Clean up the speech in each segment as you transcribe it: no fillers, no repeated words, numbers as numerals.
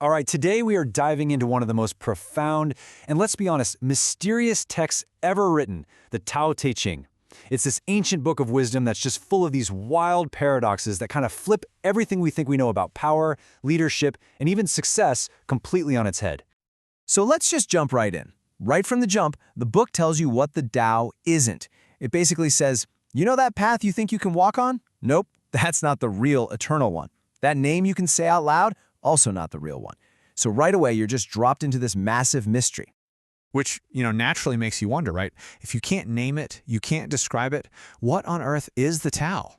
All right, today we are diving into one of the most profound and, let's be honest, mysterious texts ever written, the Tao Te Ching. It's this ancient book of wisdom that's just full of these wild paradoxes that kind of flip everything we think we know about power, leadership, and even success completely on its head. So let's just jump right in. Right from the jump, the book tells you what the Tao isn't. It basically says, you know that path you think you can walk on? Nope, that's not the real eternal one. That name you can say out loud? Also not the real one. So right away, you're just dropped into this massive mystery. Which, naturally makes you wonder, right? If you can't name it, you can't describe it, what on earth is the Tao?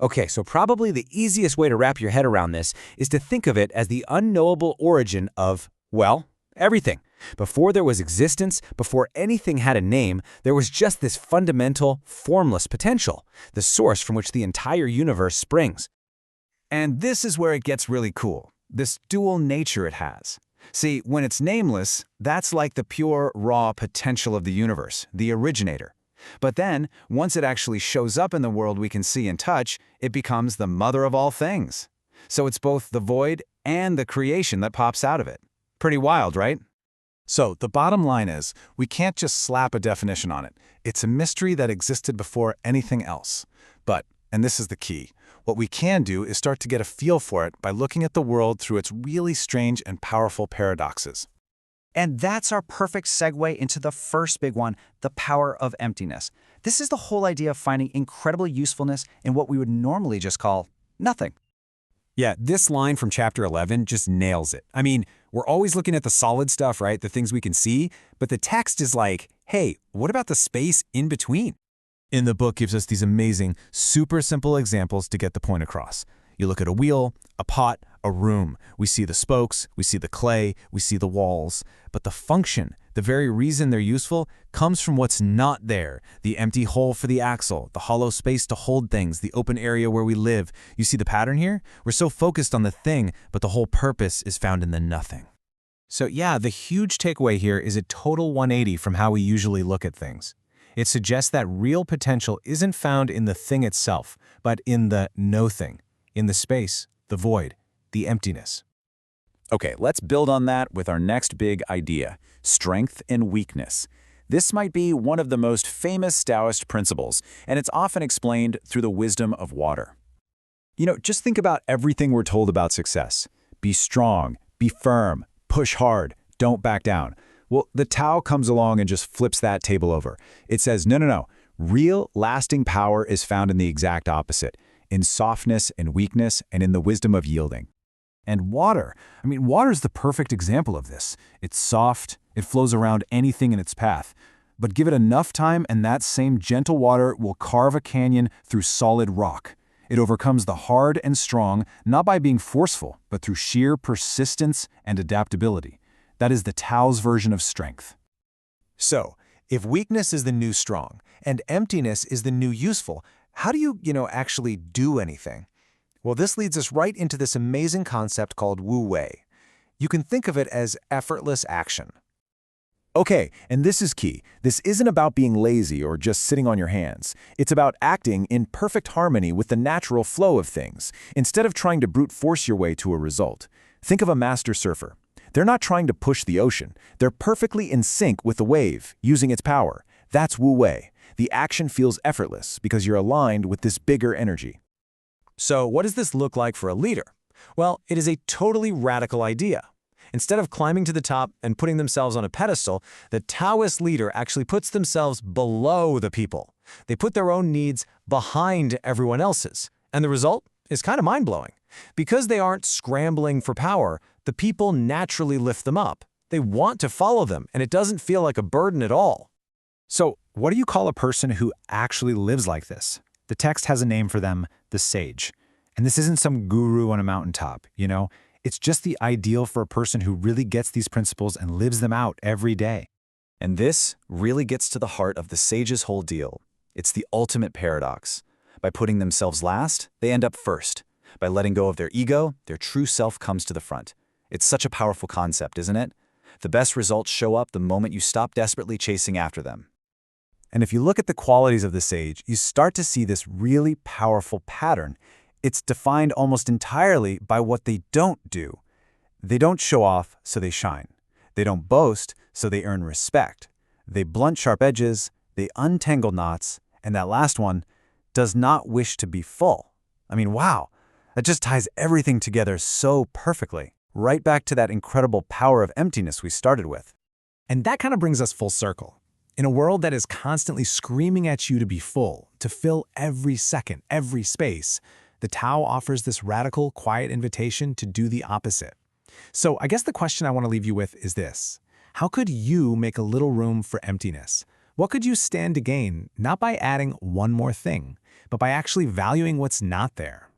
Okay, so probably the easiest way to wrap your head around this is to think of it as the unknowable origin of, well, everything. Before there was existence, before anything had a name, there was just this fundamental, formless potential, the source from which the entire universe springs. And this is where it gets really cool, this dual nature it has. See, when it's nameless, that's like the pure, raw potential of the universe, the originator. But then, once it actually shows up in the world we can see and touch, it becomes the mother of all things. So it's both the void and the creation that pops out of it. Pretty wild, right? So the bottom line is, we can't just slap a definition on it. It's a mystery that existed before anything else. But, and this is the key, what we can do is start to get a feel for it by looking at the world through its really strange and powerful paradoxes. And that's our perfect segue into the first big one, the power of emptiness. This is the whole idea of finding incredible usefulness in what we would normally just call nothing. Yeah, this line from chapter 11 just nails it. I mean, we're always looking at the solid stuff, right? The things we can see, but the text is like, hey, what about the space in between? In the book gives us these amazing, super simple examples to get the point across. You look at a wheel, a pot, a room. We see the spokes, we see the clay, we see the walls. But the function, the very reason they're useful, comes from what's not there. The empty hole for the axle, the hollow space to hold things, the open area where we live. You see the pattern here? We're so focused on the thing, but the whole purpose is found in the nothing. So yeah, the huge takeaway here is a total 180 from how we usually look at things. It suggests that real potential isn't found in the thing itself, but in the no-thing, in the space, the void, the emptiness. Okay, let's build on that with our next big idea, strength and weakness. This might be one of the most famous Taoist principles, and it's often explained through the wisdom of water. Just think about everything we're told about success. Be strong, be firm, push hard, don't back down. Well, the Tao comes along and just flips that table over. It says, no. Real, lasting power is found in the exact opposite, in softness and weakness and in the wisdom of yielding. And water, water's the perfect example of this. It's soft, it flows around anything in its path. But give it enough time and that same gentle water will carve a canyon through solid rock. It overcomes the hard and strong, not by being forceful, but through sheer persistence and adaptability. That is the Tao's version of strength. So, if weakness is the new strong and emptiness is the new useful, how do you, actually do anything? Well, this leads us right into this amazing concept called Wu Wei. You can think of it as effortless action. Okay, and this is key. This isn't about being lazy or just sitting on your hands. It's about acting in perfect harmony with the natural flow of things, instead of trying to brute force your way to a result. Think of a master surfer. They're not trying to push the ocean. They're perfectly in sync with the wave, using its power. That's Wu Wei. The action feels effortless because you're aligned with this bigger energy. So what does this look like for a leader? Well, it is a totally radical idea. Instead of climbing to the top and putting themselves on a pedestal, the Taoist leader actually puts themselves below the people. They put their own needs behind everyone else's. And the result is kind of mind-blowing. Because they aren't scrambling for power, the people naturally lift them up. They want to follow them, and it doesn't feel like a burden at all. So, what do you call a person who actually lives like this? The text has a name for them, the sage. And this isn't some guru on a mountaintop, It's just the ideal for a person who really gets these principles and lives them out every day. And this really gets to the heart of the sage's whole deal. It's the ultimate paradox. By putting themselves last, they end up first. By letting go of their ego, their true self comes to the front. It's such a powerful concept, isn't it? The best results show up the moment you stop desperately chasing after them. And if you look at the qualities of the sage, you start to see this really powerful pattern. It's defined almost entirely by what they don't do. They don't show off, so they shine. They don't boast, so they earn respect. They blunt sharp edges, they untangle knots, and that last one, does not wish to be full. I mean, wow, that just ties everything together so perfectly, right back to that incredible power of emptiness we started with. And that kind of brings us full circle. In a world that is constantly screaming at you to be full, to fill every second, every space, the Tao offers this radical, quiet invitation to do the opposite. So I guess the question I want to leave you with is this. How could you make a little room for emptiness? What could you stand to gain, not by adding one more thing, but by actually valuing what's not there?